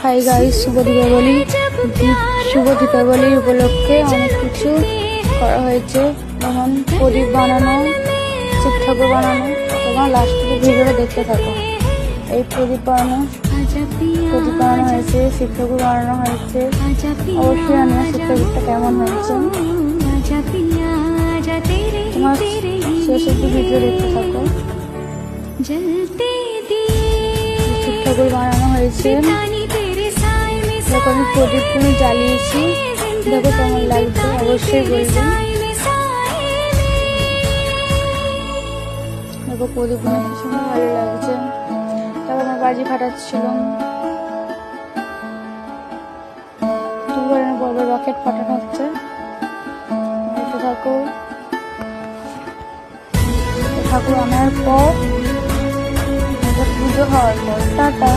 Hi guys, শুভ দীপাবলি উপলক্ষে অনেক কিছু করা হয়েছে, যেমন প্রদীপ বানানো, শিব ঠাকুর বানানো। তোমার লাস্টের ভিডিওটা দেখতে থাকো। এই প্রদীপ বানানো হয়েছে, শিব ঠাকুর বানানো হয়েছে। অবশ্যই জানিও শিব ঠাকুরটা কেমন হয়েছে। তোমার শেষ অব্দি ভিডিও দেখতে থাকো। শিব ঠাকুর বানানো হয়েছে, দেখো আমি প্রদীপগুলো জ্বালিয়েছি। দেখো কেমন লাগছে অবশ্যই বলবেন। দেখো প্রদীপগুলো ভীষণ ভালো লাগছে। তারপর আমার বাজি ফাটাচ্ছিল, বড় রকেট ফাটানো হচ্ছে। দেখতে থাকো। ঠাকুর আনার পর পুজো হওয়ার পর টাটা।